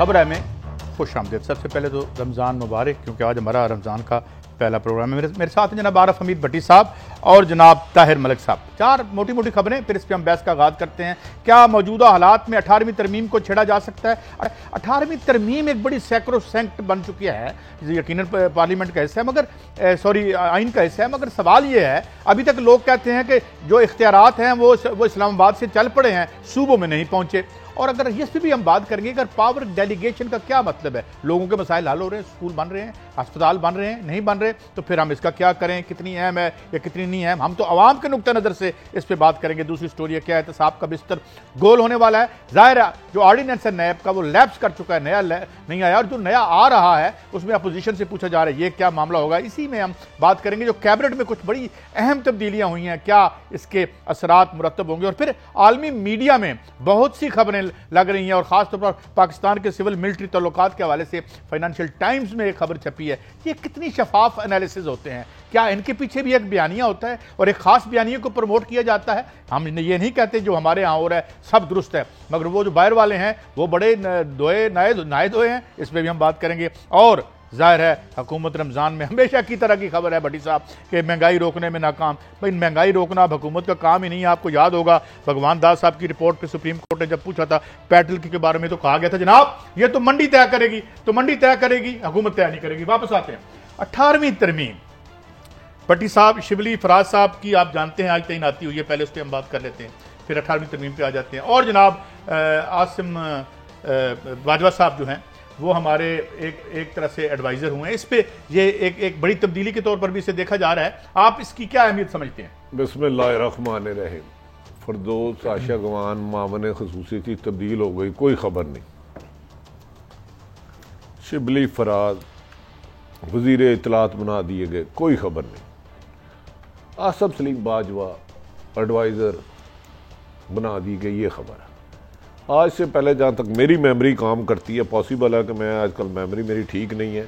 खबर में खुश आमदीद। सबसे पहले तो रमज़ान मुबारक, क्योंकि आज हमारा रमज़ान का पहला प्रोग्राम है। मेरे साथ हैं जनाब आरफ हमीद भट्टी साहब और जनाब ताहिर मलिक साहब। चार मोटी मोटी खबरें, फिर इस पर हम बहस का आगाज़ करते हैं। क्या मौजूदा हालात में 18वीं तरमीम को छेड़ा जा सकता है? 18वीं तरमीम एक बड़ी सैक्रोसैंक्ट बन चुकी है, यकीनन पार्लियामेंट का हिस्सा है, मगर सॉरी आइन का हिस्सा है, मगर सवाल ये है अभी तक लोग कहते हैं कि जो इख्तियारात हैं वो इस्लामाबाद से चल पड़े हैं, सूबों में नहीं पहुंचे। और अगर इस पर भी हम बात करेंगे, अगर पावर डेलीगेशन का क्या मतलब है, लोगों के मसाइल हल हो रहे हैं, स्कूल बन रहे हैं, अस्पताल बन रहे हैं, नहीं बन रहे, तो फिर हम इसका क्या करें, कितनी अहम है या कितनी नहीं अहम। हम तो आवाम के नुक्ता नज़र से इस पर बात करेंगे। दूसरी स्टोरी है क्या है, एहतसाब का बिस्तर गोल होने वाला है। जाहिर है जो ऑर्डिनेंस है नैब का वो लैप्स कर चुका है, नया नहीं आया, और जो नया आ रहा है उसमें अपोजिशन से पूछा जा रहा है ये क्या मामला होगा। इसी में हम बात करेंगे। जो कैबिनेट में कुछ बड़ी अहम तब्दीलियां हुई हैं, क्या इसके असरात मुरतब होंगे। और फिर आलमी मीडिया में बहुत सी खबरें लग रही हैं, और खासतौर पर पाकिस्तान के सिविल मिलिट्री ताल्लुकात के हवाले से फाइनेंशियल टाइम्स में एक खबर छपी है। ये कितनी शफाफ एनालिसिस होते हैं, क्या इनके पीछे भी एक बयानिया होता है और एक खास बयानिया को प्रमोट किया जाता है? हम ये नहीं कहते जो हमारे यहाँ हो रहा है सब दुरुस्त है, मगर वो जो बाहर वाले हैं वो बड़े नए धोए हैं, इस पर भी हम बात करेंगे। और जाहिर है हुकूमत रमज़ान में हमेशा की तरह की खबर है भट्टी साहब कि महंगाई रोकने में नाकाम। भाई महंगाई रोकना अब हुकूमत का काम ही नहीं है। आपको याद होगा भगवान दास साहब की रिपोर्ट पे सुप्रीम कोर्ट ने जब पूछा था पेट्रोल के बारे में, तो कहा गया था जनाब ये तो मंडी तय करेगी, तो मंडी तय करेगी, हुकूमत तय नहीं करेगी। वापस आते हैं 18वीं तरमीम। भट्टी साहब, शिबली फराज साहब की आप जानते हैं आज तैनाती हुई है, पहले उस पर हम बात कर लेते हैं, फिर 18वीं तरमीम पे आ जाते हैं। और जनाब आसिम बाजवा साहब जो हैं वो हमारे एक तरह से एडवाइजर हुए हैं इस पे। ये एक बड़ी तब्दीली के तौर पर भी इसे देखा जा रहा है, आप इसकी क्या अहमियत समझते हैं? बिस्मिल्लाहिर्रहमानिर्रहीम। फरदौस आशा गवान मामन खसूसी की तब्दील हो गई, कोई खबर नहीं। शिबली फराज वजीर इतलात बना दिए गए, कोई खबर नहीं। आसफ सलीम बाजवा एडवाइज़र बना दी गई, ये खबर है। आज से पहले जहाँ तक मेरी मेमोरी काम करती है, पॉसिबल है कि मैं आजकल मेमोरी मेरी ठीक नहीं है,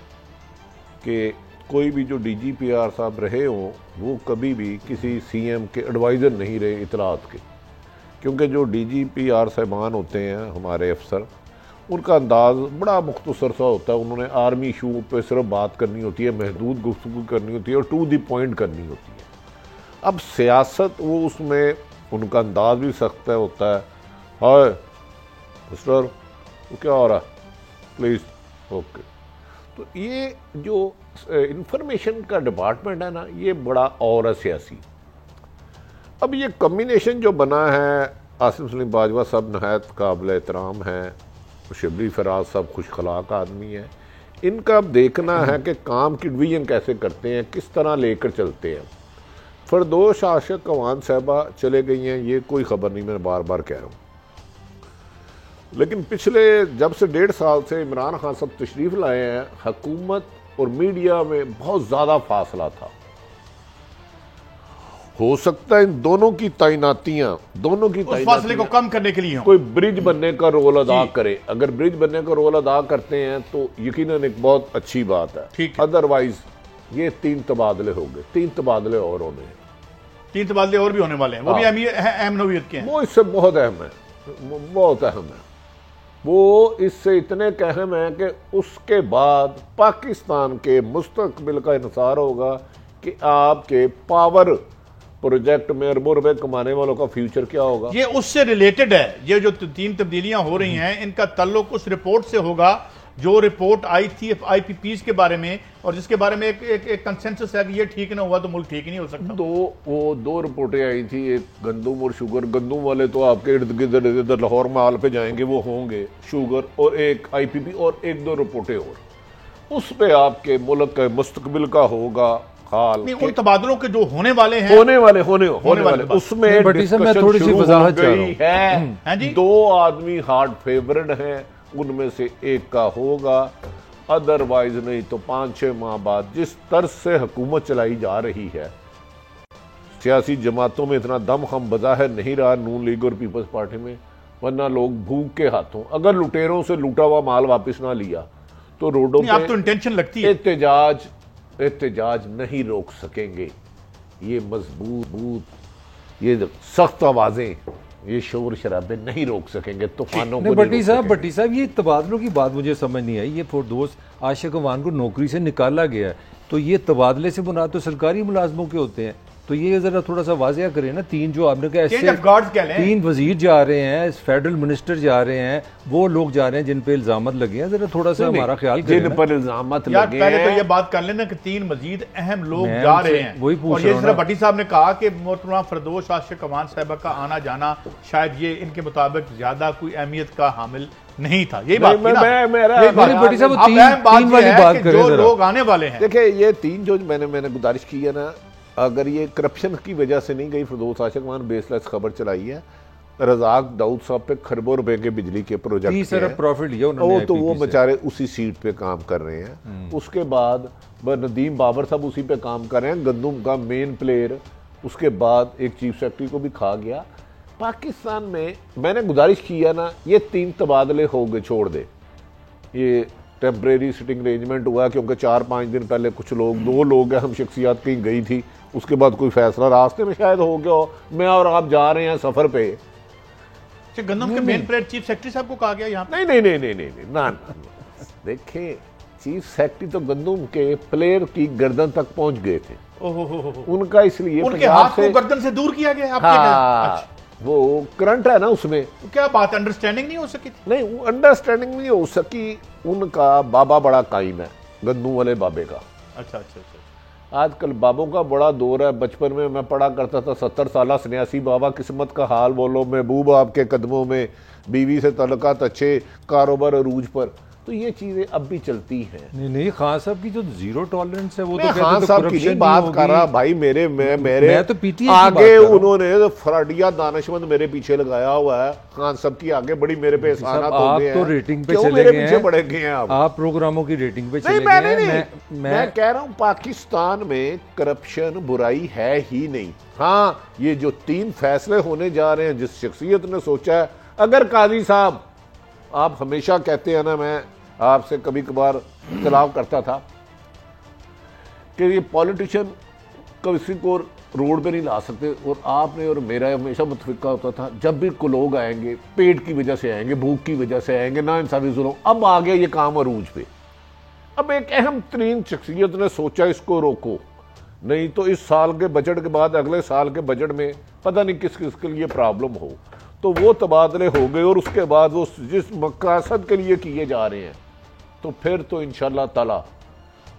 कि कोई भी जो DGPR साहब रहे हों वो कभी भी किसी CM के एडवाइज़र नहीं रहे इतलात के। क्योंकि जो DGPR साहबान होते हैं हमारे अफसर, उनका अंदाज़ बड़ा मुख्तसर सा होता है। उन्होंने आर्मी इशू पे सिर्फ बात करनी होती है, महदूद गुफ्तगू करनी होती है और टू द पॉइंट करनी होती है। अब सियासत वो उसमें उनका अंदाज भी सख्त होता है। हाय मिस्टर वो क्या हो रहा है, प्लीज़ ओके। तो ये जो इंफॉर्मेशन का डिपार्टमेंट है ना, ये बड़ा और है सियासी। अब ये कम्बिनेशन जो बना है, आसिम सलीम बाजवा साहब नहायत काबिल एहतराम हैं, शिबली फराज साहब खुशखलाक आदमी है। इनका अब देखना है कि काम की डिवीजन कैसे करते हैं, किस तरह लेकर चलते हैं। फरदौस आशा गवान साहबा चले गई हैं, ये कोई खबर नहीं, मैं बार बार कह रहा हूँ। लेकिन पिछले जब से 1.5 साल से इमरान खान साहब तशरीफ़ लाए हैं, हुकूमत और मीडिया में बहुत ज़्यादा फासला था। हो सकता है इन दोनों की तैनातियां फासले को कम करने के लिए कोई ब्रिज बनने का रोल अदा करे। अगर ब्रिज बनने का रोल अदा करते हैं तो यकीनन एक बहुत अच्छी बात है। अदरवाइज ये 3 तबादले हो गए, 3 तबादले और होने हैं, 3 तबादले और भी होने वाले हैं। वो भी अहम नौयत के हैं, वो इससे बहुत अहम है, बहुत अहम है। वो इससे इतने अहम है कि उसके बाद पाकिस्तान के मुस्तकबिल का इंसार होगा कि आपके पावर प्रोजेक्ट में अरबों रुपए कमाने वालों का फ्यूचर क्या होगा। ये उससे रिलेटेड है। ये जो 3 तब्दीलियां हो रही हैं, इनका ताल्लुक उस रिपोर्ट से होगा जो रिपोर्ट आई थी IPPs के बारे में, और जिसके बारे में एक कंसेंसस है कि ये ठीक ना हुआ तो मुल्क ठीक नहीं हो सकता। वो 2 रिपोर्टें आई थी, एक गंदुम और शुगर। गंदुम वाले तो आपके इर्द गिर्द इधर लाहौर माल पे जाएंगे, वो होंगे शुगर, और एक IPP और 1-2 रिपोर्टें और। उस पे आपके मुल्क के मुस्तकबिल का होगा हाल। उन तबादलों के जो होने वाले हैं, होने वाले उसमें थोड़ी सी वजाहत है। 2 आदमी हार्ड फेवरेट हैं, उनमें से एक का होगा, अदरवाइज नहीं तो 5-6 माह बाद जिस तर्ज से हुकूमत चलाई जा रही है, सियासी जमातों में इतना दम हम बज़ाहिर नहीं रहा, नून लीग और पीपल्स पार्टी में, वरना लोग भूख के हाथों, अगर लुटेरों से लूटा हुआ माल वापस ना लिया तो रोडों पे तो इंटेंशन लगती है। एहतजाज नहीं रोक सकेंगे। ये मजबूत, ये सख्त आवाजें ये शोर शराबे नहीं रोक सकेंगे, तूफानों को नहीं। नहीं भट्टी रोक साहब, सकेंगे। भट्टी साहब, ये तबादलों की बात मुझे समझ नहीं आई। ये फोरदौस आशिक अवान को नौकरी से निकाला गया है, तो ये तबादले से बुनियाद तो सरकारी मुलाजमों के होते हैं, तो ये जरा थोड़ा सा वाजिया करें ना। 3 जो आपने कहा, Change of guards कह लें। 3 वजीर जा रहे हैं, फेडरल मिनिस्टर जा रहे हैं, वो लोग जा रहे हैं जिन पे इल्जामत लगे हैं, जरा थोड़ा सा हमारा ख्याल करें जिन ना। पर इल्जामत यार लगे पहले तो हैं, ये बात कर लेना कि 3 मजीद अहम लोग मैं जा उनसे रहे हैं, वही पूछ और ये रहा हूं सिर्फ ना। भट्टी साहब ने कहा कि मोहतरमा फरदौस आशिक अवान साहिबा का आना जाना शायद ये इनके मुताबिक ज्यादा कोई अहमियत का हामिल नहीं था। यही बात थी ना? मेरा यही बात- भट्टी साहब, वो अब अहम बात तीन ये वाली है बात कि करें जो जरा। लोग आने वाले हैं, देखिए ये 3 जो मैंने गुजारिश की है ना, अगर ये करप्शन की वजह से नहीं गई, फरदौस आशिक अवान बेसलेस खबर चलाई है, रज़ाक दाऊद साहब पे खरबों रुपए के बिजली के 30 प्रोजेक्ट अरब प्रॉफिट लिया उन्होंने वो तो वो IPP से। बेचारे उसी सीट पे काम कर रहे हैं। उसके बाद नदीम बाबर साहब उसी पे काम कर रहे हैं, गंदुम का मेन प्लेयर। उसके बाद एक चीफ सेक्रेटरी को भी खा गया। पाकिस्तान में मैंने गुजारिश किया ना, ये 3 तबादले हो गए, छोड़ दे, ये टेम्परेरी सिटिंग अरेंजमेंट हुआ, क्योंकि 4-5 दिन पहले कुछ लोग 2 लोग अहम शख्सियात कहीं गई थी, उसके बाद कोई फैसला रास्ते में शायद हो गया हो, मैं और आप जा रहे हैं सफर पे। गंदम के मेन प्लेयर चीफ सेक्रेटरी साहब को कहा गया यहाँ पे। नहीं ना, देखें चीफ सेक्रेटरी तो गंदम के प्लेयर की गर्दन तक पहुंच गए थे, ओहो, उनका इसलिए उनके पंजाब हाथ को गर्दन से दूर किया गया आपके हाँ, क्या? वो करंट है ना उसमें, तो क्या बात अंडरस्टैंडिंग नहीं हो सकी थी? नहीं वो अंडरस्टैंडिंग नहीं हो सकी। उनका बाबा बड़ा कायम है, गंदू वाले बाबे का। अच्छा। आजकल बाबों का बड़ा दौर है। बचपन में मैं पढ़ा करता था 70 साल सन्यासी बाबा, किस्मत का हाल बोलो, महबूब आपके कदमों में, बीवी से तल्लुकात अच्छे, कारोबार अरूज पर। तो ये चीजें अब भी चलती हैं। नहीं, खान साहब की जो जीरो टॉलरेंस है वो तो मैं कहते खान तो साहब की corruption नहीं बात होगी। कर रहा भाई, मेरे मैं तो PTA की बात आगे कर रहा हूं। उन्होंने फराडिया दानिशमंद मेरे पीछे लगाया हुआ है। खान साहब की आगे बड़ी मेरे पे एहसानात साहब, आप होते हैं। तो रेटिंग पे क्यों चले मेरे गए पीछे हैं? पड़े गए हैं आप प्रोग्रामों की रेटिंग पे चले नहीं, मैंने गए नहीं, हैं। मैं कह रहा हूं पाकिस्तान में करप्शन बुराई है ही नहीं। हाँ, ये जो 3 फैसले होने जा रहे हैं, जिस शख्सियत ने सोचा है, अगर काजी साहब, आप हमेशा कहते हैं ना, मैं आपसे कभी कभार इख्तिलाफ करता था कि ये पॉलिटिशियन किसी को रोड पे नहीं ला सकते, और आपने और मेरा हमेशा मुतफिका होता था, जब भी को लोग आएंगे पेट की वजह से आएंगे, भूख की वजह से आएंगे, ना इंसाफी जुल्म। अब आ गया ये काम अरूज पे। अब एक अहम तरीन शख्सियत ने सोचा इसको रोको, नहीं तो इस साल के बजट के बाद अगले साल के बजट में पता नहीं किस किस के लिए प्रॉब्लम हो। तो वो तबादले हो गए, और उसके बाद वो जिस मकसद के लिए किए जा रहे हैं, तो फिर तो इंशाल्लाह ताला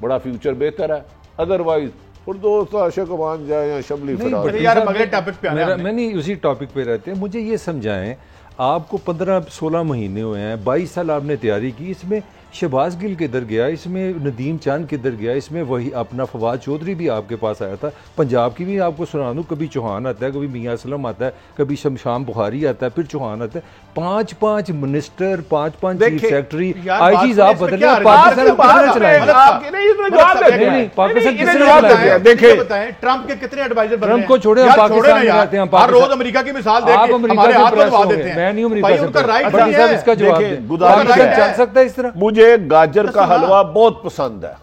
बड़ा फ्यूचर बेहतर है। अदरवाइज फरदौस आशिक अवान जाए या शबली फराज। अरे यार, हम अगले टॉपिक पे आ रहे हैं। मैं नहीं, उसी टॉपिक पे रहते हैं। मुझे ये समझाएं, आपको 15-16 महीने हुए हैं, 22 साल आपने तैयारी की, इसमें शहबाज गिल किधर गया, इसमें नदीम चांद किधर गया, इसमें वही अपना फवाद चौधरी भी आपके पास आया था। पंजाब की भी आपको सुना दूं, कभी चौहान आता है, कभी मियां असलम आता है, कभी शमशाम बुखारी आता है, फिर चौहान आता है। 5-5 मिनिस्टर, 5-5 चीफ सेक्रेटरी, आईजीज आप बदले, पाकिस्तान को किसने चलाया? नहीं, पाकिस्तान किसने चलाया? देखिए, बताएं, ट्रंप के कितने एडवाइजर बने? ट्रंप को छोड़े, हम पाकिस्तान में रहते हैं। हर रोज अमेरिका की मिसाल आप देके अमेरिका हमारे से हाथ impress बनवा हो गए। देते हैं। मैं नहीं हूं भाई, अमेरिका उनका से राइट भट्टी साहब, इसका जवाब देखिए, दें। गुजारिश पाकिस्तान है। चल सकता है इस तरह? मुझे गाजर का हलवा बहुत पसंद है,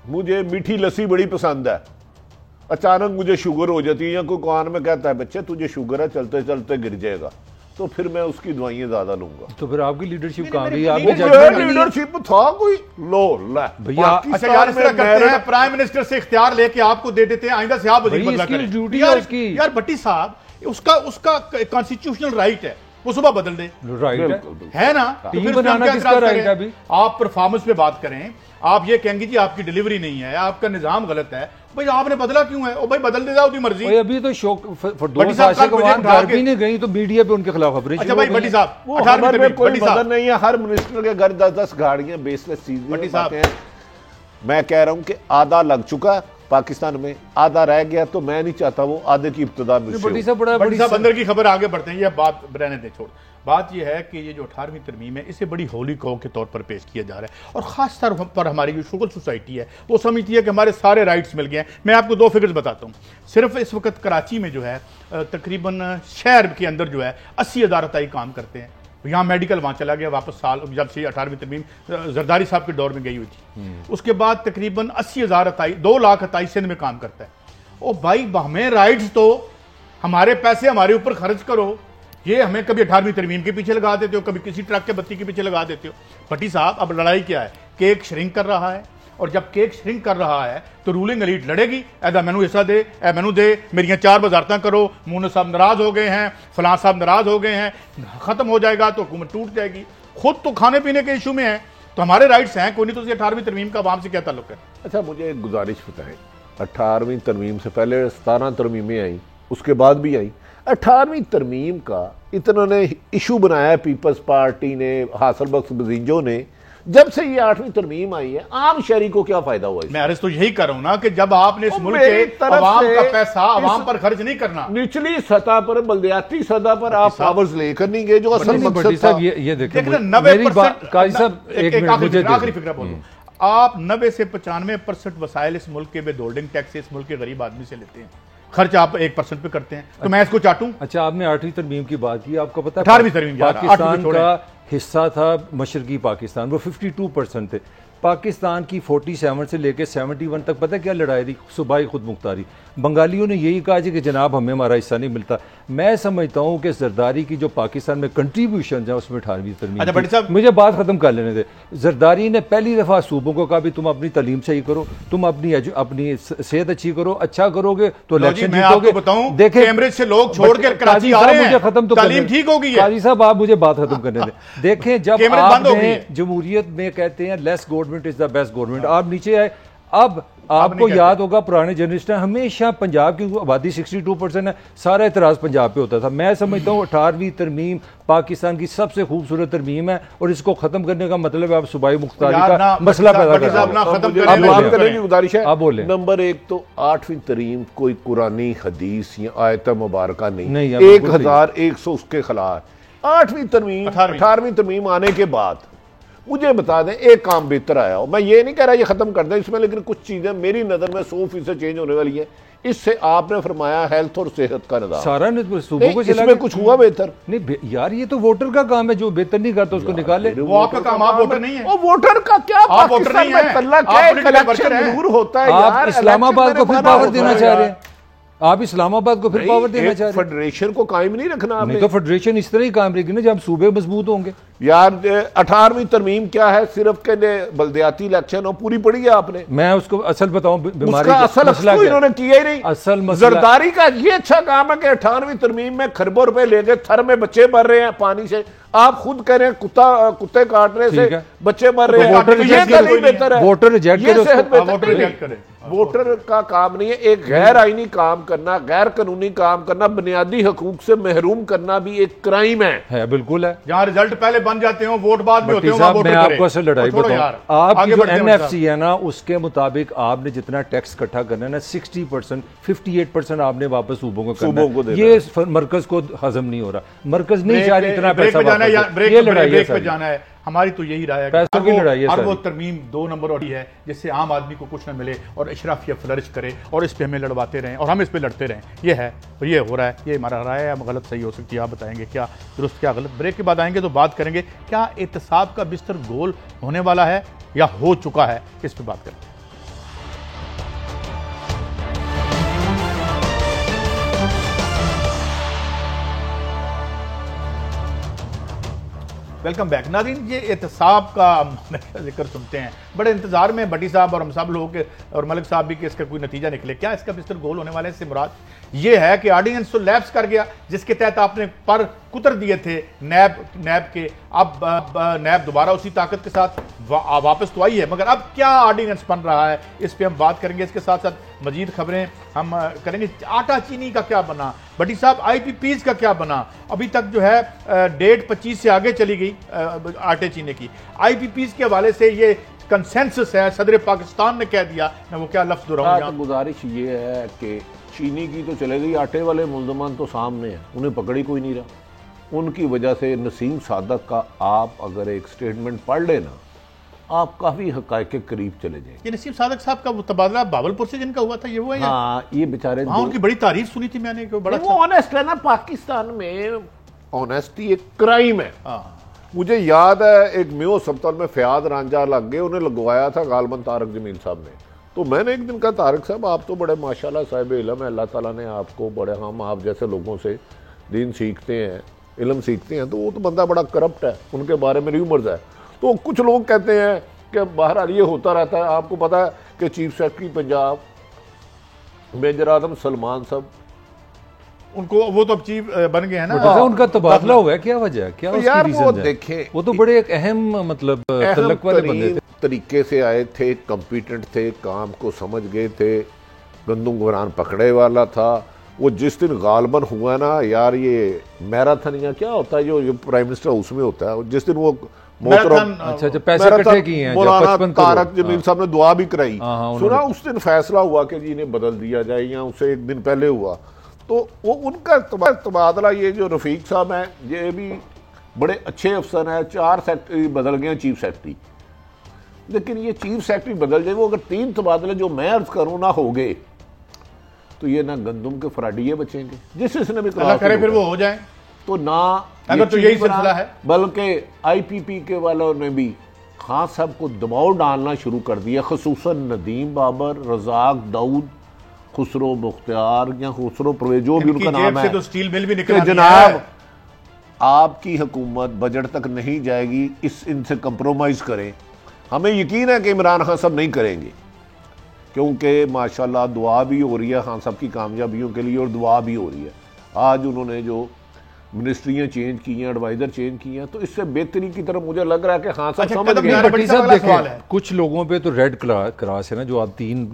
मुझे मीठी लस्सी बड़ी पसंद है। अचानक मुझे शुगर हो जाती है, या कोई कान में कहता है बच्चे तुझे शुगर है, चलते चलते गिर जाएगा, तो फिर मैं उसकी दवाइयां ज्यादा लूंगा। तो फिर आपकी लीडरशिप कहां मेरी गई? आपकी लीडरशिप जजमेंट नहीं है? लीडरशिप था कोई लो ला भैया, अच्छा यार, इस तरह करते हैं, प्राइम मिनिस्टर से इख्तियार लेके आपको दे देते हैं, आइंदा से आप वजीर भाई, बदला इसकी करें। ड्यूटी है यार, उसकी। यार भट्टी साहब, उसका कॉन्स्टिट्यूशनल राइट है, वो सुबह बदल दे, राइट है। है ना? तो टीम फिर उसमें बनाना हम क्या किसका एतराज राइट है करें? अभी? आप परफॉर्मेंस पे बात करें, आप ये कहेंगे जी आपकी डिलीवरी नहीं है, आपका निजाम गलत है। भाई आपने बदला क्यों है? ओ भाई बदल दे जाओ, मर्जी। ओए, अभी तो शौक भट्टी फरदौस साहब, आशिक कल अवान मुझे उठा घर के- भी नहीं गई तो मीडिया पे उनके खिलाफ खबरें अच्छा शुरू भाई हो गई भट्टी हैं। साहब, वो 18वीं खबर में कोई भट्टी साहब, मदद नहीं है। हर मिनिस्टर के घर 10-10 गाड़ियां बेसलेस चीजें भट्टी साहब। हैं। मैं कह रहा हूं कि आधा लग चुका है पाकिस्तान में, आधा रह गया, तो मैं नहीं चाहता वो आधे की इब्तिदा मुझसे भट्टी हो। साहब, बड़ा भट्टी बड़ी साहब, अंदर की खबर आगे बढ़ते हैं, ये बात रहने दे, छोड़। बात यह है कि ये जो 18वीं तरमीम है, इसे बड़ी होली कौ के तौर पर पेश किया जा रहा है, और खास तौर पर हमारी जो शुगर सोसाइटी है वो समझती है कि हमारे सारे राइट्स मिल गए हैं। मैं आपको 2 फिगर्स बताता हूँ। सिर्फ इस वक्त कराची में जो है तकरीबन शहर के अंदर जो है 80,000 अताई काम करते हैं। यहाँ मेडिकल वहाँ चला गया वापस, साल जब से 18वीं तरमीम जरदारी साहब के दौर में गई हुई थी। उसके बाद तकरीबन 80,000 अताई, 2 लाख अताई सिंध में काम करता है। ओ भाई, हमें राइट्स तो, हमारे पैसे हमारे ऊपर खर्च करो, ये हमें कभी 18वीं तरमीम के पीछे लगा देते हो, कभी किसी ट्रक के बत्ती के पीछे लगा देते हो। भट्टी साहब अब लड़ाई क्या है? केक श्रिंक कर रहा है, और जब केक श्रिंक कर रहा है तो रूलिंग एलीट लड़ेगी, ऐदा मैनू हिस्सा दे, ए मैनू दे, मेरियां 4 वजारतां करो, मून साहब नाराज हो गए हैं, फलां साहब नाराज हो गए हैं, खत्म हो जाएगा तो हुकूमत टूट जाएगी। खुद तो खाने पीने के इशू में है, तो हमारे राइट्स हैं, कोई नहीं। तो 18वीं तरमीम का आवाम से क्या ताल्लुक है? अच्छा, मुझे एक गुजारिश बताएं, 18वीं तरमीम से पहले 17 तरमीमें आई, उसके बाद भी आई। 18वीं तरमीम का इतना ने इशू बनाया है पीपल्स पार्टी ने, हासिल बख्श बजींजो ने। जब से ये 8वीं तरमीम आई है, आम शहरी को क्या फायदा हुआ? मैं अर्ज तो यही कर रहा हूं ना कि जब आपने इस मुल्क के अवाम का पैसा अवाम पर खर्च नहीं करना, निचली सतह पर, बल्दियाती सतह पर आप पावर्स लेकर नहीं गए, जो असल मकसद था। ये देखिए 90% आखिरी फिक्रा बोलो, आप 90 से 95% वसाइल इस मुल्क के विद होल्डिंग टैक्स इस मुल्क के गरीब आदमी से लेते हैं, खर्च आप 1% पे करते हैं। तो मैं इसको चाटूं? अच्छा, आपने 8वीं तरमीम की बात की, आपको पता है 18वीं तरमीम पाकिस्तान का हिस्सा था मशरकी पाकिस्तान, वो 52% थे। पाकिस्तान की 47 से लेकर 71 तक पता है क्या लड़ाई थी? सूबाई खुद मुख्तारी। बंगालियों ने यही कहा कि जनाब हमें हमारा हिस्सा नहीं मिलता। मैं समझता हूँ कि जरदारी की जो पाकिस्तान में कंट्रीब्यूशन है उसमें 18वीं तरमीम, मुझे बात खत्म कर लेने दे। जरदारी ने पहली दफा सूबों को कहा भी तुम अपनी तालीम सही करो, तुम अपनी सेहत अच्छी करो, अच्छा करोगे तो इलेक्शन जीतोगे। देखिए कैमरे से लोग छोड़ के कराची आ रहे हैं, मुझे खत्म तो तालीम ठीक होगी। काजी साहब आप मुझे बात खत्म करने दें। देखें, जब आपने जमहूरियत में कहते हैं less government is the best government, आप नीचे आए। अब आपको याद होगा पुराने जर्नलिस्ट हैं, हमेशा पंजाब की आबादी 62% है, सारा एतराज पंजाब पे होता था। मैं समझता हूँ 18वीं तरमीम पाकिस्तान की सबसे खूबसूरत तरमीम है, और इसको खत्म करने का मतलब है आप सूबाई मुख्तारी का मसला पैदा कर रहे हैं। गुजारिश है, आप बोले। नंबर 1 तो 8वीं तरमीम कोई कुरानी हदीस या आयत मुबारक नहीं, 1100 उसके खिलाफ। 8वीं तरमीम 18वीं तरमीम आने के बाद मुझे बता दें एक काम बेहतर आया हो। मैं ये नहीं कह रहा ये खत्म कर दें इसमें, लेकिन कुछ चीजें मेरी नजर में 100% चेंज होने वाली है। इससे आपने फरमाया हेल्थ और सेहत का निजाम सारा सूबों को इसमें कुछ हुआ बेहतर नहीं यार? ये तो वोटर का काम है, जो बेहतर नहीं करता उसको निकाले। वो आपका काम, आप वोटर नहीं है। वो वोटर का क्या, आप वोटर नहीं है, जरूर होता है। आप इस्लामाबाद को फिर पावर देना चाह रहे हैं, आप इस्लामाबाद को फिर पावर देना चाह रहे हैं। फेडरेशन को कायम नहीं रखना आपने। नहीं तो फेडरेशन इस तरह ही कायम रहेगी ना जब सूबे मजबूत होंगे। यार 18वीं तरमीम क्या है? सिर्फ के बल्दियाती इलेक्शन हो पूरी पड़ी है आपने। मैं उसको असल बताऊं, बीमारी का असल इन्होंने किया ही नहीं। असल मसला जरदारी का ये अच्छा काम है कि 18वीं तरमीम में खरबों रुपए लेके थर में बच्चे मर रहे हैं पानी से। आप खुद कह रहे हैं कुत्ते काटने से बच्चे मर रहे हैं, ये बेहतर है। वोटर रिजेक्ट करे। वोटर का काम नहीं है एक गैर आईनी काम करना, गैर कानूनी काम करना, बुनियादी हकूक से महरूम करना भी एक क्राइम है। बिल्कुल है। जहां रिजल्ट पहले बन जाते हो, वोट बाद में होते हो। मैं आपको असल लड़ाई बताऊं, आपकी जो एनएफसी है ना उसके मुताबिक आपने जितना टैक्स इकट्ठा करना है ना 60%, 58% आपने वापस सूबों को करना है। ये मरकज को हजम नहीं हो रहा, मरकज नहीं चाह रही इतना पैसा। ये लड़ाई पे जाना है। हमारी तो यही राय है पैसों की लड़ाई है। और वो तरमीम 2 नंबर और है जिससे आम आदमी को कुछ न मिले और इशराफिया फ्लरिश करे, और इस पे हमें लड़वाते रहें और हम इस पे लड़ते रहें। ये है तो ये हो रहा है, ये हमारा राय है। गलत सही हो सकती है, आप बताएंगे क्या दुरुस्त क्या गलत। ब्रेक के बाद आएंगे तो बात करेंगे क्या एहतसाब का बिस्तर गोल होने वाला है या हो चुका है, इस पर बात करेंगे। वेलकम बैक नाज़रीन। ये एहतसाब का जिक्र सुनते हैं, बड़े इंतजार में भट्टी साहब और हम सब लोग और मलिक साहब भी कि इसका कोई नतीजा निकले। क्या इसका बिस्तर गोल होने वाले? इससे मुराद ये है कि ऑर्डिनेंस तो लैप्स कर गया जिसके तहत आपने पर कुतर दिए थे नैब के। अब नैब दोबारा उसी ताकत के साथ वापस तो आई है, मगर अब क्या ऑर्डिनेंस बन रहा है इस पर हम बात करेंगे। इसके साथ साथ मजीद खबरें हम करेंगे। आटा चीनी का क्या बना, भट्टी साहब IPPs का क्या बना? अभी तक जो है डेट 25 से आगे चली गई आटे चीनी की। IPPs के हवाले से ये कंसेंसस है, सदर पाकिस्तान ने कह दिया। मैं वो क्या लफ्ज दोहराऊं, गुजारिश ये है कि चीनी की तो चले गई, आटे वाले मुल्ज़मान तो सामने हैं, उन्हें पकड़ी कोई नहीं रहा। उनकी वजह से नसीम सादक का आप अगर एक स्टेटमेंट पढ़ लेना आप काफी हकायक के करीब चले जाएंगे। ये नसीम सादक साहब का वो तबादला बावलपुर से जिनका हुआ था, ये हुआ है? हाँ, ये बेचारे उनकी बड़ी तारीफ सुनी थी मैंने, बड़ा वो ऑनेस्ट है ना। पाकिस्तान में ऑनेस्टी एक क्राइम है। मुझे याद है एक म्यो अस्पताल में फयाद रांझा लग गए, उन्हें लगवाया था गालबन तारक जमील साहब ने। तो मैंने एक दिन कहा तारक साहब आप तो बड़े माशाल्लाह साहिब इल्म है, अल्लाह ताला ने आपको बड़े, हम आप जैसे लोगों से दीन सीखते हैं, इल्म सीखते हैं, तो वो तो बंदा बड़ा करप्ट है, उनके बारे में र्यूमर्स है। तो कुछ लोग कहते हैं कि बहरहाल ये होता रहता है। आपको पता है कि चीफ सेक्रेटरी पंजाब मेजर आजम सलमान साहब, उनको वो तो अब चीफ बन गए हैं ना, उनका तबादला हुआ है, क्या वजह है, क्या तो उसकी यार रीजन वो है? देखें, वो तो बड़े एक अहम मतलब तलक वाले बंदे थे, तरीके से आए थे, कॉम्पिटेंट थे, काम को समझ गए थे, गंदुम गुमरान पकड़े वाला था। वो जिस दिन गालबन हुआ ना यार, ये मैराथन या क्या होता है जो प्राइम मिनिस्टर हाउस में होता है, जिस दिन वो अच्छा पैसे इकट्ठे किए हैं, मौलाना तारक जमील साहब ने दुआ भी कराई, हाँ, सुना उस दिन फैसला हुआ कि जी इन्हें बदल दिया जाए, या उससे एक दिन पहले हुआ। तो वो उनका तबादला, ये जो रफीक साहब हैं ये भी बड़े अच्छे अफसर हैं, 4 सेक्रेटरी बदल गए चीफ सेक्रेटरी, लेकिन ये चीफ सेक्रेटरी बदल जाए, वो अगर 3 तबादले जो मैं अर्ज करूं ना हो गए तो ये ना गंदुम के फराडिये बचेंगे, जिसने भी अल्लाह करे फिर वो हो जाए, तो ना अगर तो यही सिलसिला है। बल्कि आईपीपी के वालों ने भी खान साहब को दबाव डालना शुरू कर दिया, खसूसन नदीम बाबर, रजाक दाऊद, खुसरो मुख्तियार या खुसरो परवेज, जो भी उनका नाम है, तो स्टील मिल भी निकल जनाब आपकी हुकूमत बजट तक नहीं जाएगी, इनसे कंप्रोमाइज करें। हमें यकीन है कि इमरान खान साहब नहीं करेंगे, क्योंकि माशाल्लाह दुआ भी हो रही है खान साहब की कामयाबियों के लिए, और दुआ भी हो रही है। आज उन्होंने जो मिनिस्ट्रियां चेंज की हैं, एडवाइजर चेंज किए हैं, तो इससे बेहतरी की तरफ मुझे लग रहा है कि खान साहब समझ गए। भट्टी साहब देखें, कुछ लोगों पे तो रेड क्रॉस है ना, जो आप 3,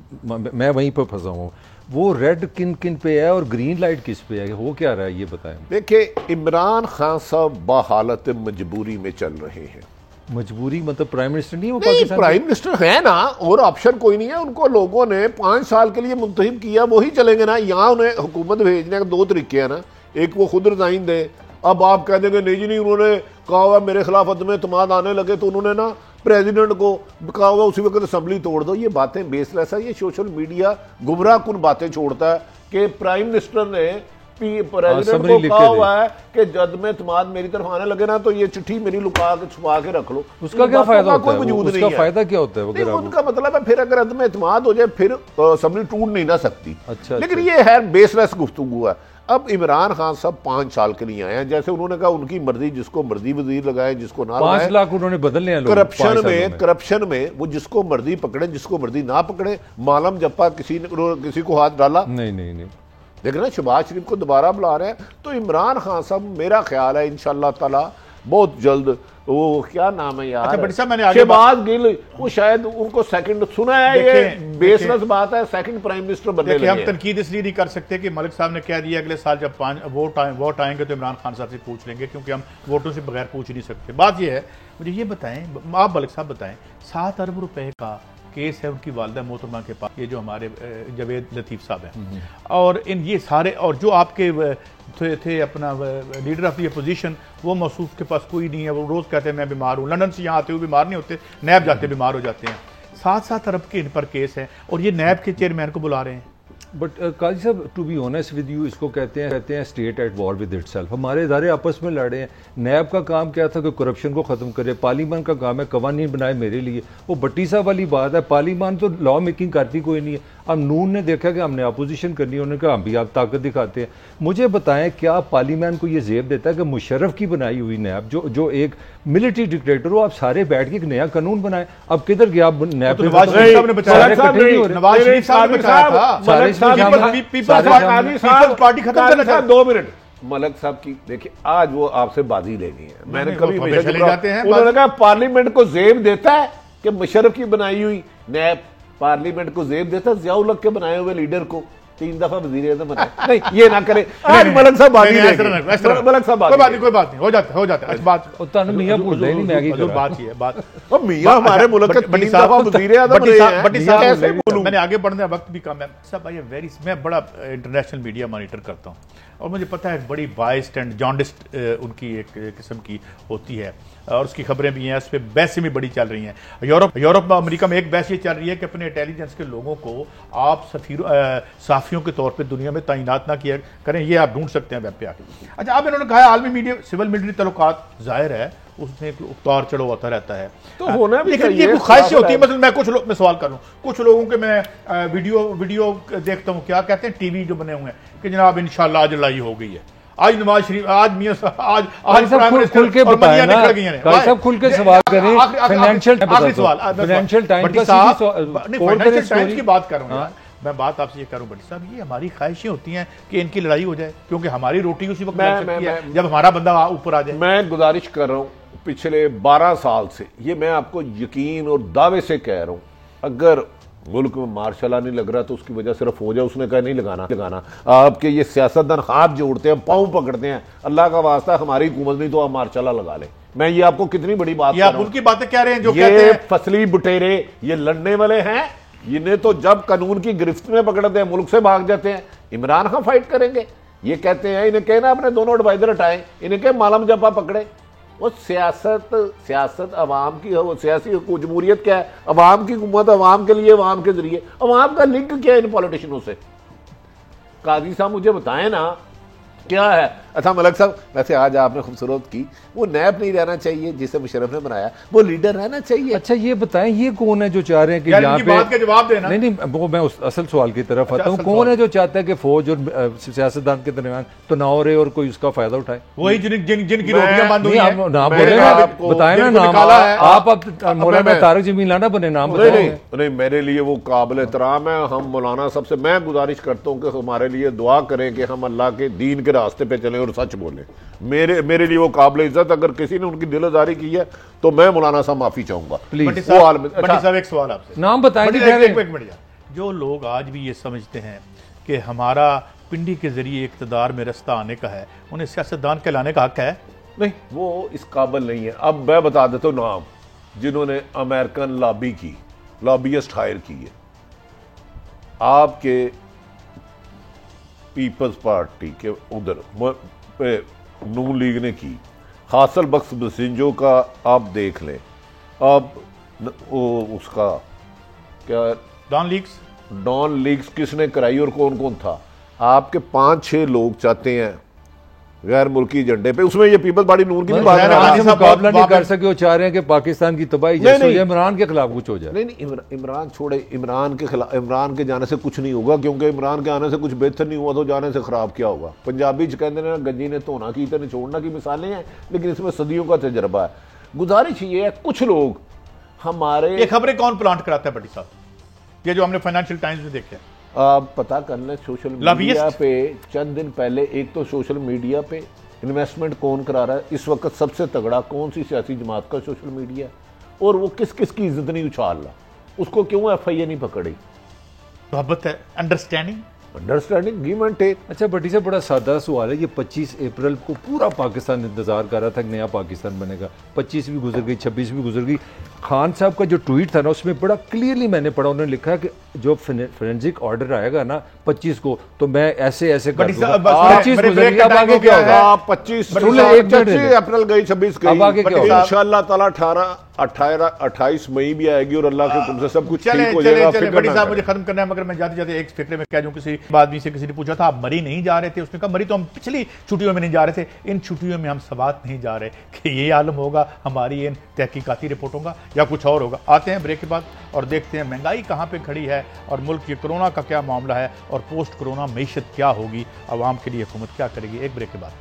मैं वहीं पर फंसा हूँ, वो रेड किन किन पे है और ग्रीन लाइट किस पे है, हो क्या रहा है ये बताएं। देखिए इमरान खान साहब बाहालत मजबूरी में चल रहे हैं। मजबूरी मतलब प्राइम मिनिस्टर नहीं, वो पाकिस्तान प्राइम मिनिस्टर है ना, और ऑप्शन कोई नहीं है। उनको लोगों ने 5 साल के लिए मुंतखब किया, वही चलेंगे ना। यहाँ उन्हें हुकूमत भेजने के 2 तरीके हैं ना, एक वो खुद रिजाइन दे। अब आप कह देंगे नहीं जी नहीं, उन्होंने कहा हुआ मेरे खिलाफ अदम एतमाद आने लगे, तो उन्होंने ना प्रेसिडेंट को कहा हुआ उसी वक्त असेंबली तोड़ दो। ये बातें बेसलेस है, ये सोशल मीडिया गुमराह कुन बातें छोड़ता है कि प्राइम मिनिस्टर ने प्रेसिडेंट को कहा हुआ है कि जद में एतमाद मेरी तरफ आने लगे ना, तो ये चिट्ठी मेरी लुका के छुपा के रख लो। उसका क्या फायदा होता है? वजूद उसका फायदा क्या होता है? उनका मतलब है फिर अगर अदम एतमाद हो जाए फिर असेंबली टूट नहीं ना सकती। अच्छा, लेकिन ये है बेसलेस गुफ्तगू है। अब इमरान खान साहब 5 साल के लिए आए हैं, जैसे उन्होंने कहा उनकी मर्जी, जिसको मर्जी वजीर लगाए, जिसको ना 5 लाख उन्होंने बदलने हैं। करप्शन में वो जिसको मर्जी पकड़े, जिसको मर्जी ना पकड़े। मालम जप्पा किसी को हाथ डाला नहीं। देख रहे शहबाज शरीफ को दोबारा बुला रहे हैं। तो इमरान खान साहब मेरा ख्याल है इंशाअल्लाह ताला बहुत जल्द, वो क्या नाम है यार, शहबाज गिल, वो शायद उनको सेकंड सुना है, ये बेसलेस बात है, सेकंड प्राइम मिनिस्टर बनने लगे। हम तनकीद इसलिए नहीं कर सकते कि मलिक साहब ने कह दिया अगले साल जब 5 वोट आएंगे तो इमरान खान साहब से पूछ लेंगे, क्योंकि हम वोटों से बगैर पूछ नहीं सकते। बात ये है, मुझे ये बताएं, आप मलिक साहब बताएं, 7 अरब रुपए का केस है उनकी वालिदा मोहतरमा के पास, ये जो हमारे जवेद लतीफ़ साहब हैं, और इन ये सारे, और जो आपके थे अपना लीडर ऑफ द अपोजिशन, वो मौसूफ के पास कोई नहीं है। वो रोज़ कहते हैं मैं बीमार हूँ, लंदन से यहाँ आते हुए बीमार नहीं होते, नैब जाते बीमार हो जाते हैं। 7-7 अरब के इन पर केस है, और ये नैब के चेयरमैन को बुला रहे हैं। बट काजी साहब, to be honest with you, इसको कहते हैं state at war with itself. हमारे इदारे आपस में लड़े हैं। नैब का काम क्या था कि करप्शन को ख़त्म करे, पार्लियामान का काम है कवानीन बनाए मेरे लिए। वो भट्टी साहब वाली बात है, पार्लियामान तो लॉ मेकिंग करती कोई नहीं है। अब नून ने देखा कि हमने अपोजिशन करनी है, उन्होंने कहा हम भी आप ताकत दिखाते हैं। मुझे बताएं, क्या पार्लियामान को ये जेब देता है कि मुशर्रफ की बनाई हुई नैब, जो एक मिलिट्री डिक्टेटर हो, आप सारे बैठ के एक नया कानून बनाए? अब किधर गया नैब? नवाज शरीफ साहब ने बचाया था। 2 मिनट मलक साहब की देखिए, आज वो आपसे बाजी लेनी है। मैंने कभी उन्होंने कहा पार्लियामेंट को जेब देता है कि मुशर्रफ की बनाई हुई नैब, पार्लियामेंट को जेब देता है ज़ियाउल हक के बनाए हुए लीडर को 3 दफा वज़ीर आज़म बनाया। नहीं, ये ना करे। आज मलक साहब बाजी लेंगे। मलक साहब कोई बात नहीं, हो जाता है। बात मियां भूल नहीं, मैं आगे बात ही है। बात मियां हमारे मुल्क के 3 दफा वज़ीर आज़म रहे हैं। मैंने आगे बढ़ने वक्त भी कम है सब। मैं बड़ा इंटरनेशनल मीडिया मॉनिटर करता हूँ, और मुझे पता है बड़ी बाइस्ड एंड जॉन्डिस्ट उनकी एक किस्म की होती है, और उसकी खबरें भी हैं, उस पर बहसें भी बड़ी चल रही हैं। यूरोप में, अमेरिका में एक बहस ये चल रही है कि अपने इंटेलिजेंस के लोगों को आप साफियों के तौर पे दुनिया में तैनात ना किया करें। ये आप ढूंढ सकते हैं वेब पे आके। अच्छा, अब इन्होंने कहा आलमी मीडिया सिविल मिलिट्री तल्लुकात, जाहिर है उसमें उतार चढ़ाव होता रहता है, तो होना भी लेकिन ये ख्वाहिशें होती है। मतलब मैं सवाल कर रहा हूँ, कुछ लोगों के मैं वीडियो देखता हूँ, क्या कहते हैं टीवी जो बने हुए हैं कि जनाब इंशाल्लाह आज लड़ाई हो गई है। आज नवाज शरीफ, आज मियां साहब, आज भाई साहब प्राइम खुल के मिनिस्टर और बताएं मंदियां ना, निकल गई हैं। भाई साहब खुल के सवाल करें। फाइनेंशियल आखिरी सवाल, फाइनेंशियल टाइम भट्टी का साहब, सीधी नहीं, फाइनेंशियल टाइम्स की बात कर रहा हूं यार। मैं बात आपसे ये करूं भट्टी साहब, ये हमारी ख्वाहिशें होती हैं कि इनकी लड़ाई हो जाए, क्योंकि हमारी रोटी उसी वक्त लग सकती है जब हमारा बंदा ऊपर आ जाए। मैं गुजारिश कर रहा हूं, पिछले 12 साल से ये मैं आपको यकीन और दावे से कह रहा हूं, अगर मुल्क में मार्शल नहीं लग रहा तो उसकी वजह सिर्फ हो जाए, उसने कहा नहीं लगाना। आपके ये सियासतदान हाथ जोड़ते हैं, पांव पकड़ते हैं, अल्लाह का वास्ता हमारी हुकूमत नहीं तो आप मार्शल लगा ले। मैं ये आपको कितनी बड़ी बात आप उनकी बातें कह रहे हैं जो ये कहते हैं फसली बुटेरे, ये लड़ने वाले हैं, इन्हें तो जब कानून की गिरफ्त में पकड़ते हैं मुल्क से भाग जाते हैं। इमरान खान फाइट करेंगे, ये कहते हैं, इन्हें कहना अपने दोनों एडवाइजर हटाए, इन्हें कह मालम जब्बा पकड़े। वो सियासत अवाम की, वो सियासी जमहूरियत क्या है? अवाम की हुकूमत, अवाम के लिए, अवाम के जरिए। अवाम का लिंक क्या है इन पॉलिटिशियनों से? काजी साहब मुझे बताएं ना क्या है। अच्छा मलक साहब, वैसे आज आपने खूबसूरत की, वो नैब नहीं रहना चाहिए जिसे मुशर्रफ ने बनाया, वो लीडर रहना चाहिए। अच्छा ये बताएं, ये कौन है जो चाह रहे हैं कि यहाँ पे बात का जवाब देना? नहीं, वो मैं उस असल सवाल की तरफ आता हूँ। कौन है जो चाहता है कि फौज और सियासतदान के दरमियान तनाव रहे और कोई उसका फायदा उठाए? वही जिनकी रोटियां बंद हुई हैं। नाम बोले ना, बताए ना नाम। आप अब मौलाना तारक जमीलाना बने, नाम नहीं, मेरे लिए वो काबिल एहतराम है। हम मौलाना सबसे मैं गुजारिश करता हूँ कि हमारे लिए दुआ करें कि हम अल्लाह के दीन के रास्ते पे चलें और सच बोले। मेरे लिए वो काबिल इज्जत, अगर किसी ने उनकी दिलदारी की है तो मैं मौलाना साहब माफी चाहूंगा प्लीज। एक सवाल आपसे, नाम बताएंगे। जो लोग आज भी ये समझते हैं कि हमारा पिंडी के जरिए इक्तदार में रास्ता आने का है, उन्हें सियासतदान कहलाने का हक है? नहीं, वो इस काबिल नहीं है। अब मैं बता देता हूँ नाम, जिन्होंने अमेरिकन लॉबी की, लॉबीइस्ट हायर की है आपके पीपल्स पार्टी के उधर नून लीग ने की। हासिल बख्श बसिंजो का आप देख लें। अब उसका क्या डॉन लीग्स किसने कराई और कौन कौन था? आपके 5-6 लोग चाहते हैं गैर मुल्की एजेंडे पे, उसमें ये पीपल्स पार्टी नून की बात मुकाबला नहीं कर सके। वो चाह रहे हैं कि पाकिस्तान की तबाही जैसे इमरान के खिलाफ कुछ हो जाए। नहीं, इमरान छोड़े, इमरान के खिलाफ, इमरान के जाने से कुछ नहीं होगा, क्योंकि इमरान के आने से कुछ बेहतर नहीं हुआ तो जाने से खराब क्या होगा? पंजाबी कहते हैं गंजी ने धोना की तो निचोड़ना की मिसालें हैं, लेकिन इसमें सदियों का तजर्बा है। गुजारिश ये है, कुछ लोग हमारे, ये खबरें कौन प्लांट कराता है भट्टी साहब? ये जो हमने फाइनेंशियल टाइम्स में देखे, आप पता कर लें सोशल मीडिया पे चंद दिन पहले। एक तो सोशल मीडिया पे इन्वेस्टमेंट कौन करा रहा है इस वक्त? सबसे तगड़ा कौन सी सियासी जमात का सोशल मीडिया, और वो किस किस की इज्जत नहीं उछाल रहा? उसको क्यों FIA नहीं पकड़ी? मोहब्बत है, अंडरस्टैंडिंग, गिव एंड टेक। अच्छा भट्टी से बड़ा सादा सवाल है, ये 25 अप्रैल को पूरा पाकिस्तान इंतजार कर रहा था कि नया पाकिस्तान बनेगा। 25 भी गुजर गई, 26 भी गुजर गई। खान साहब का जो ट्वीट था ना, उसमें बड़ा क्लियरली मैंने पढ़ा, उन्होंने लिखा कि जो फोरेंसिक ऑर्डर आएगा ना 25 को, तो मैं ऐसे कर दूंगा। 25 गुजर गई, अब आगे क्या होगा? 25 अप्रैल गई, 26 गई, अब आगे क्या होगा? इंशाअल्लाह ताला 28 मई भी आएगी और अल्लाह के तुमसे सब कुछ ठीक हो जाएगा। बड़ी साहब मुझे खत्म करना है, मगर मैं जाते जाते एक फिक्रे में कह दूं, किसी आदमी से किसी ने पूछा था आप मरी नहीं जा रहे थे? उसने कहा मरी तो हम पिछली छुट्टियों में नहीं जा रहे थे, इन छुट्टियों में हम सवात नहीं जा रहे कि ये आलम होगा हमारी इन तहकीकाती रिपोर्टों का या कुछ और होगा। आते हैं ब्रेक के बाद और देखते हैं महंगाई कहाँ पे खड़ी है और मुल्क की कोरोना का क्या मामला है और पोस्ट कोरोना मईशत क्या होगी, आवाम के लिए हुकूमत क्या करेगी। एक ब्रेक के बाद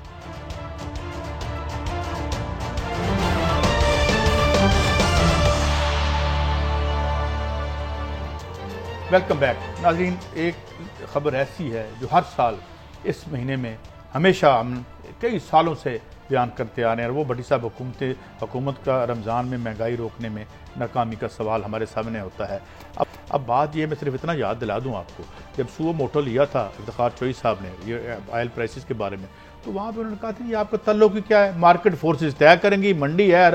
वेलकम बैक। नाज़रीन, एक खबर ऐसी है जो हर साल इस महीने में हमेशा हम कई सालों से बयान करते आ रहे हैं, और वो भट्टी साहब हुकूमत का रमज़ान में महंगाई रोकने में नाकामी का सवाल हमारे सामने होता है। अब बात ये, मैं सिर्फ इतना याद दिला दूं आपको, जब सुओ मोटो लिया था इफ्तिखार चोई साहब ने ये ऑयल प्राइसेस के बारे में, तो वहाँ पे उन्होंने कहा था ये आपका तल्लुक़ क्या है, मार्केट फोर्सेस तय करेंगी, मंडी है,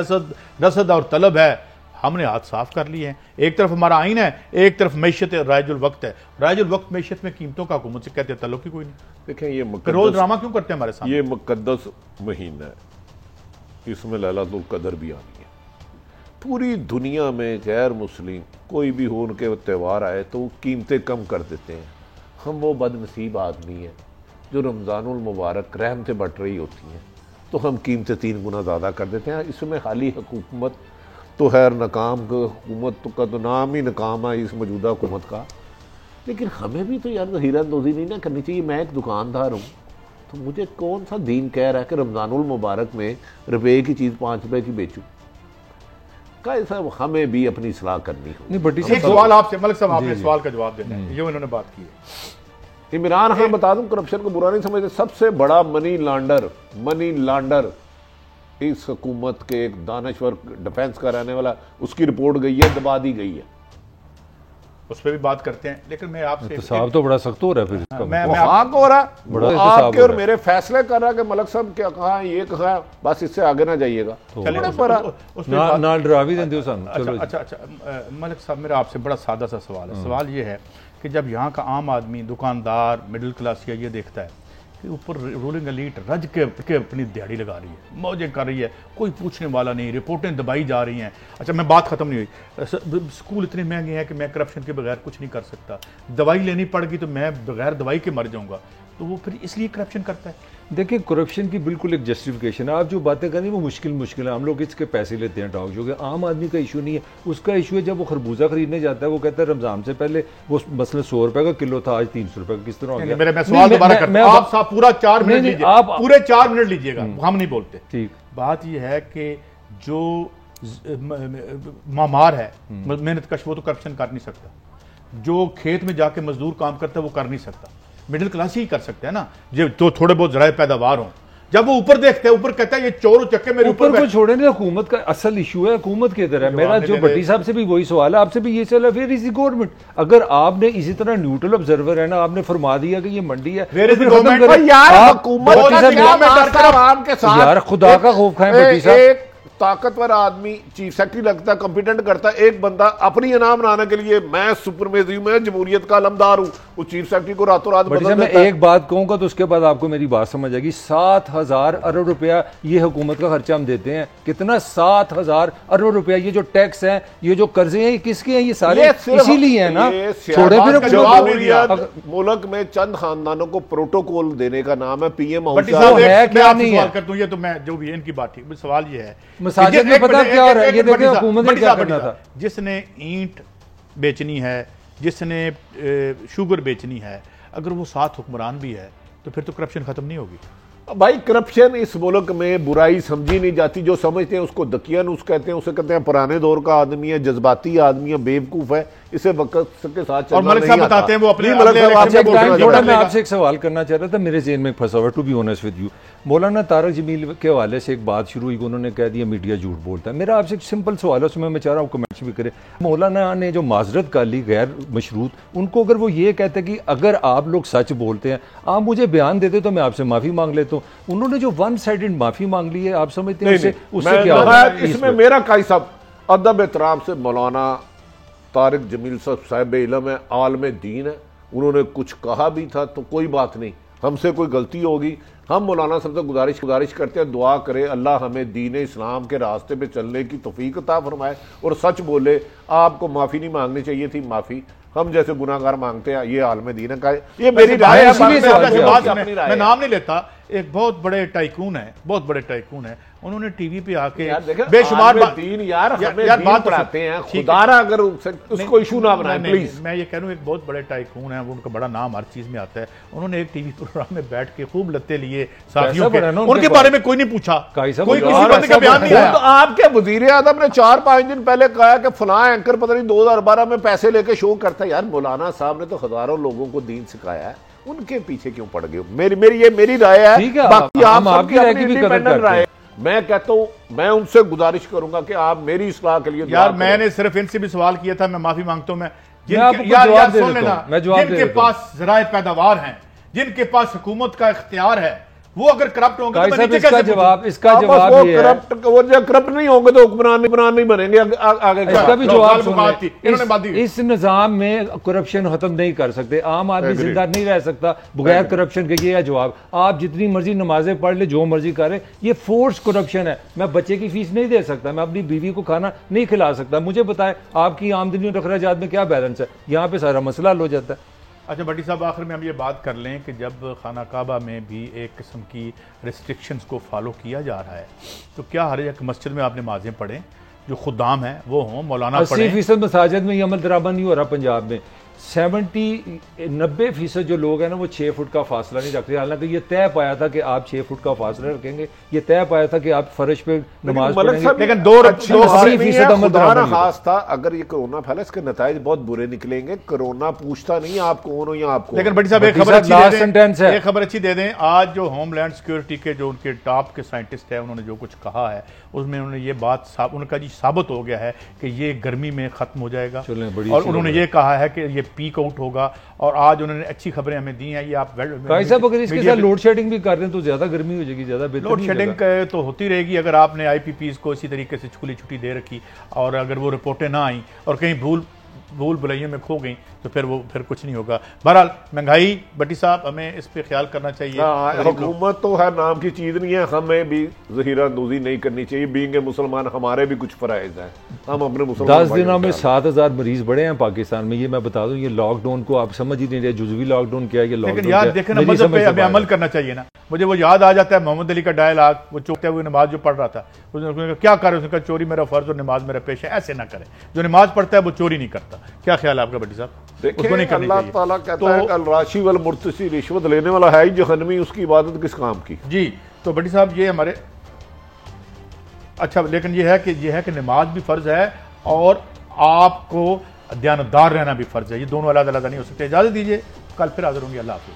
रसद और तलब है। हमने हाथ साफ कर लिए हैं। एक तरफ हमारा आइन है, एक तरफ मैशत राजुल वक्त है। राजुल वक्त मैशत में कीमतों का हुकूमत से कहते हैं, तल्लुक़ ही कोई नहीं। देखें, ये रोज ड्रामा क्यों करते हैं हमारे सामने? ये मुकद्दस महीना है, इसमें लैलतुल कदर भी आनी है। पूरी दुनिया में गैर मुस्लिम कोई भी हो, उनके त्यौहार आए तो वो कीमतें कम कर देते हैं। हम वो बदनसीब आदमी हैं जो रमज़ानुल मुबारक रहमतें बट रही होती हैं तो हम कीमतें 3 गुना ज़्यादा कर देते हैं। इसमें खाली हुकूमत तो खैर नाकाम, हुकूमत का तो नाम ही नाकाम है इस मौजूदा हुकूमत का, लेकिन हमें भी तो यार हीरा अंदोज़ी नहीं ना करनी चाहिए। मैं एक दुकानदार हूँ, तो मुझे कौन सा दीन कह रहा है कि रमज़ानुल मुबारक में रुपये की चीज़ 5 रुपए की बेचूं? साहब हमें भी अपनी सलाह करनी हो। नहीं बटी एक सवाल आपसे मलिक साहब, आपने सवाल का जवाब देना है, ये उन्होंने बात की है। इमरान खान, बता दूं, करप्शन को बुरा नहीं समझते, सबसे बड़ा मनी लॉन्डर इस हुकूमत के एक दानश्वर डिफेंस का रहने वाला, उसकी रिपोर्ट गई है, दबा दी गई है, उस पर भी बात करते हैं। लेकिन मैं आपसे तो साहब तो बड़ा सख्त हो रहा है फिर इसका। मैं खाक हो रहा है, बड़ा आपके और मेरे फैसले कर रहा है कि मलिक साहब क्या कहा, ये कहा, बस इससे आगे ना जाइएगा। नाल डरा भी देंगे सन। अच्छा, मलिक साहब, मेरा आपसे बड़ा सादा सा सवाल है। सवाल ये है कि जब यहाँ का आम आदमी, दुकानदार, मिडिल क्लास ये देखता है कि ऊपर रूलिंग एलीट रज के अपनी दिहाड़ी लगा रही है, मौजें कर रही है, कोई पूछने वाला नहीं, रिपोर्टें दबाई जा रही हैं। अच्छा, मैं बात खत्म नहीं हुई। स्कूल इतने महंगे हैं कि मैं करप्शन के बगैर कुछ नहीं कर सकता, दवाई लेनी पड़ेगी तो मैं बगैर दवाई के मर जाऊंगा, तो वो फिर इसलिए करप्शन करता है। देखिए, करप्शन की बिल्कुल एक जस्टिफिकेशन है। आप जो बातें कर रही हैं वो मुश्किल है, हम लोग इसके पैसे लेते हैं टाउन, जो कि आम आदमी का इशू नहीं है। उसका इशू है जब वो खरबूजा खरीदने जाता है, वो कहता है रमजान से पहले वो मसलन 100 रुपए का किलो था, आज 300 रुपए का, किस तरह हो गया? मैं सवाल दोबारा करता हूं, आप साहब पूरा 4 मिनट लीजिए, आप पूरे 4 मिनट लीजिएगा, हम नहीं बोलते। ठीक, बात यह है कि जो मामार है, मेहनत कश, वो तो करप्शन कर नहीं सकता। जो खेत में जाके मजदूर काम करता है वो कर नहीं सकता। मिडिल क्लास ही कर सकते हैं ना, जो तो थोड़े बहुत जराए पैदावार हों। जब वो ऊपर देखते हैं, ऊपर कहता है ये चोर चक्के मेरे ऊपर को छोड़े नहीं, हुकूमत का असल इशू है, हुकूमत के इधर है। मेरा जो भट्टी साहब से भी वही सवाल है, आपसे भी ये सवाल है, फिर इसी गवर्नमेंट, अगर आपने इसी तरह न्यूट्रल ऑब्जर्वर है ना, आपने फरमा दिया कि ये मंडी है, यार खुदा का खौफ खाएं भट्टी साहब। ताकतवर आदमी चीफ सेक्रेटरी लगता है, कंपिटेंट करता है, एक बंदा अपनी इनाम बनाने के लिए मैं सुपरमेजर हूं, मैं जमहूरियत का अलमदार हूं, वो चीफ सेक्रेटरी को रातों रात बदल देता है। मैं एक बात कहूंगा तो उसके बाद आपको मेरी बात समझ आएगी। 7,000 अरब रुपया ये हुकूमत का खर्चा हम देते हैं। कितना? 7,000 अरब रुपया। ये जो टैक्स है, ये जो कर्जे हैं, ये किसके हैं? ये सारे इसीलिए है ना। छोड़े फिर मुल्क में चंद खानदानों को प्रोटोकॉल देने का नाम है पीएम हाउस है, क्या नहीं है? ये तो मैं जो भी इनकी बात ठीक, सवाल ये है मसाजिद में पता क्या हो रहा है, ये देखिए हुकूमत ने क्या करना था। जिसने ईंट बेचनी है, जिसने शुगर बेचनी है, अगर वो 7 हुक्मरान भी है तो फिर तो करप्शन खत्म नहीं होगी। भाई करप्शन इस मुल्क में बुराई समझी नहीं जाती। जो समझते हैं उसको दकियानूस कहते हैं, उसे कहते हैं पुराने दौर का आदमी है, जज्बाती आदमी है, बेवकूफ है, इसे वक्त के साथ चलना नहीं आता। मलिक साहब बताते हैं वो अपने मैं आपसे एक सवाल करना चाह रहा था, मेरे ज़हन में फंसा हुआ, to be honest with you. मौलाना तारक जमील के हवाले से एक बात शुरू हुई, उन्होंने कह दिया मीडिया झूठ बोलता है। मेरा आपसे एक सिंपल सवाल है, उसमें मैं चाह रहा हूँ कमेंट्स भी करें। मौलाना ने जो माजरत कर ली गैर मशरूत, उनको अगर वो ये कहते कि अगर आप लोग सच बोलते हैं, आप मुझे बयान देते तो मैं आपसे माफी मांग लेता हूँ, उन्होंने जो वन साइडेड माफी मांग ली है, आप समझते हैं उससे क्या होगा? इसमें मेरा काई साहब अदब एहतराम से मौलाना तारिक जमील साहब इल्म है, आलम दीन है, उन्होंने कुछ कहा भी था तो कोई बात नहीं, हमसे कोई गलती होगी, हम मौलाना साहब से गुजारिश करते हैं, दुआ करें अल्लाह हमें दीन इस्लाम के रास्ते पे चलने की तौफीक अता फरमाए और सच बोले। आपको माफ़ी नहीं मांगनी चाहिए थी, माफ़ी हम जैसे गुनाहगार मांगते हैं, ये आलम दीन का है, ये मेरी राय है। मैं नाम नहीं लेता, एक बहुत बड़े टाइकून है, बहुत बड़े टाइकून है, उन्होंने टीवी पे आके बेशुमार दीन यार बात पढ़ाते हैं, खुदारा अगर उसको इशू ना बनाए प्लीज। मैं ये कह रहा हूँ, एक बहुत बड़े टाइकून है, उनका बड़ा नाम हर चीज में आता है, उन्होंने एक टीवी प्रोग्राम में बैठ के खूब लत्ते लिए साथियों के, उनके बारे में कोई नहीं पूछा, कोई किसी बंदे का बयान नहीं आया। तो आपके वजीर आज़म ने 4-5 दिन पहले कहा कि फलां एंकर पता नहीं 2012 में पैसे लेके शो करता है। यार मौलाना साहब ने तो हजारों लोगों को दीन सिखाया है, उनके पीछे क्यों पड़ गए? मेरी राय है, बाकी आप आपकी इंडिपेंडेंट राय। मैं कहता हूं, मैं उनसे गुजारिश करूंगा कि आप मेरी इस्लाह के लिए। यार मैंने सिर्फ इनसे भी सवाल किया था, मैं माफी मांगता हूं। मैं यार सुन लेना, जिनके पास जराए पैदावार हैं, जिनके पास हुकूमत का इख्तियार है, वो अगर करप्ट होंगे तो इसका जवाब वो जब करप्ट नहीं होंगे तो हुक्मरान नहीं बनेंगे। आगे इसका भी जवाब, इस निजाम में करप्शन खत्म नहीं कर सकते, आम आदमी जिंदा नहीं रह सकता बगैर करप्शन के। ये जवाब, आप जितनी मर्जी नमाजें पढ़ ले, जो मर्जी करें, ये फोर्स करप्शन है। मैं बच्चे की फीस नहीं दे सकता, मैं अपनी बीवी को खाना नहीं खिला सकता। मुझे बताएं आपकी आमदनी और अखराजात में क्या बैलेंस है? यहाँ पे सारा मसला हल हो जाता है। अच्छा भट्टी साहब, आखिर में हम ये बात कर लें कि जब खाना काबा में भी एक किस्म की रिस्ट्रिक्शंस को फॉलो किया जा रहा है, तो क्या हर एक मस्जिद में आपने नमाज़ें पढ़ें, जो खुदाम हैं वो हों, मौलाना 80% मसाजिद में ये अमल दरामद नहीं हो रहा पंजाब में। 90% जो लोग हैं ना वो 6 फुट का फासला नहीं रखते। हालांकि ये तय पाया था कि आप 6 फुट का फासला रखेंगे, ये तय पाया था कि आप फर्श पे नमाज पढ़ेंगे, लेकिन 80% अमल दरामद नहीं खास था। अगर ये कोरोना फैला, इसके नतीजे बहुत बुरे निकलेंगे। कोरोना पूछता नहीं आप कौन हो या आप कौन। लेकिन बड़ी साहब एक खबर अच्छी दे दें। आज जो होमलैंड सिक्योरिटी के जो उनके टॉप के साइंटिस्ट हैं, उन्होंने जो कुछ कहा है उसमें उन्होंने ये बात उनका जी साबित हो गया है कि ये गर्मी में खत्म हो जाएगा। और उन्होंने ये कहा है कि ये पीक आउट होगा। और आज उन्होंने अच्छी खबरें हमें दी हैं। ये आप भाई साहब अगर इसके साथ लोड शेडिंग भी कर रहे हैं तो ज्यादा गर्मी हो जाएगी, ज्यादा बेहतर। लोड शेडिंग तो होती रहेगी अगर आपने आईपीपीज को इसी तरीके से खुली छुट्टी दे रखी और अगर वो रिपोर्टें ना आई और कहीं भूल भुलैयों में खो गई तो फिर कुछ नहीं होगा। बहरहाल महंगाई भट्टी साहब हमें इस पे ख्याल करना चाहिए। हुकूमत तो है नाम की चीज नहीं है, हमें भी ज़हीरा अंदोज़ी नहीं करनी चाहिए। बीइंग मुसलमान हमारे भी कुछ फराइज हैं। हम अपने मुसलमान 10 दिनों में 7000 मरीज बढ़े हैं पाकिस्तान में। ये मैं बता दूं, ये लॉकडाउन को आप समझ ही नहीं रहे, जुज़वी लॉकडाउन क्या है, ये लॉकडाउन। लेकिन यार देखें ना, मजहब पे हमें अमल करना चाहिए ना। मुझे वो याद आ जाता है मोहम्मद अली का डायलॉग, वो चौकते हुए नमाज जो पढ़ रहा था, उसने क्या करे, उसने कहा चोरी मेरा फर्ज और नमाज मेरा पेशा। ऐसे ना करे, जो नमाज पढ़ता है वो चोरी नहीं करता। क्या ख्याल है आपका भट्टी साहब? देखिए अल्लाह ताला कहता है अल राशी वल मुर्तसी, रिश्वत लेने वाला है ही जहन्नमी, उसकी इबादत किस काम की। जी तो भट्टी साहब ये हमारे अच्छा, लेकिन ये है कि नमाज भी फर्ज है और आपको दयानतदार रहना भी फर्ज है। ये दोनों अलग अलग नहीं हो सकते। इजाजत दीजिए, कल फिर हाजिर होंगे। अल्लाह हाफिज़।